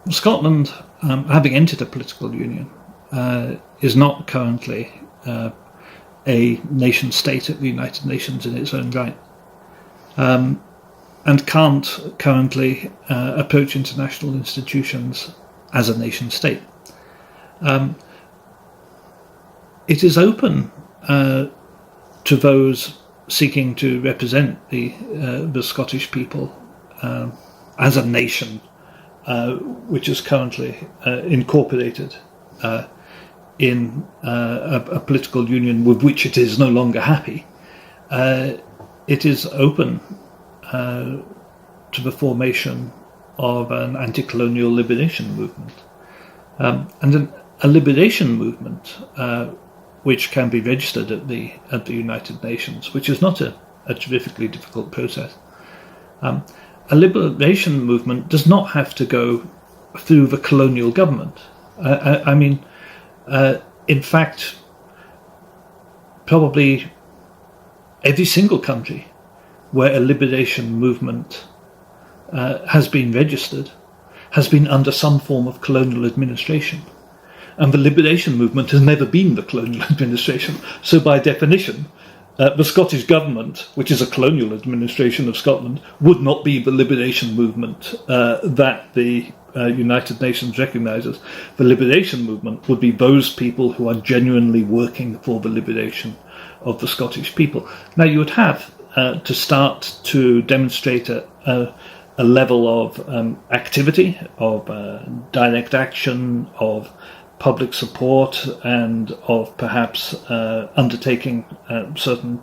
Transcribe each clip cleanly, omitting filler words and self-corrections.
Scotland, having entered a political union, is not currently a nation state at the United Nations in its own right, and can't currently approach international institutions as a nation state. It is open to those seeking to represent the Scottish people as a nation, which is currently incorporated in a political union with which it is no longer happy. It is open to the formation of an anti-colonial liberation movement, and a liberation movement which can be registered at the United Nations, which is not a terrifically difficult process. A liberation movement does not have to go through the colonial government. In fact, probably every single country where a liberation movement has been registered has been under some form of colonial administration. And the liberation movement has never been the colonial administration. So by definition, the Scottish government, which is a colonial administration of Scotland, would not be the liberation movement that the United Nations recognises. The liberation movement would be those people who are genuinely working for the liberation of the Scottish people. Now, you would have to start to demonstrate a level of activity, of direct action, of public support, and of perhaps undertaking certain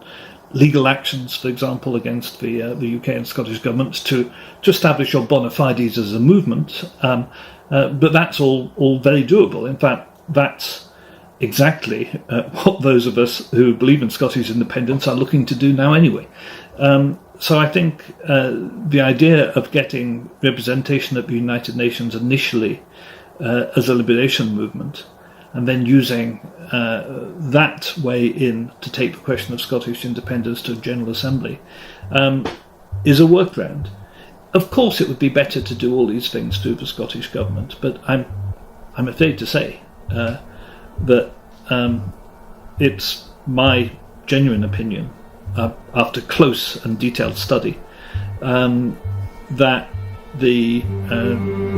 legal actions, for example, against the UK and Scottish governments to establish your bona fides as a movement. But that's all very doable. In fact, that's exactly what those of us who believe in Scottish independence are looking to do now anyway. So I think the idea of getting representation at the United Nations initially as a liberation movement, and then using that way in to take the question of Scottish independence to a General Assembly, is a workaround. Of course, it would be better to do all these things through the Scottish government, but I'm afraid to say that it's my genuine opinion, after close and detailed study, that the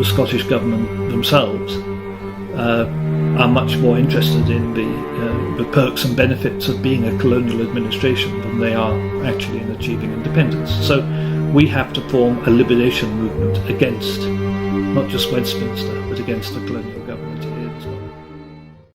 Scottish government themselves are much more interested in the perks and benefits of being a colonial administration than they are actually in achieving independence. So we have to form a liberation movement against not just Westminster, but against the colonial government.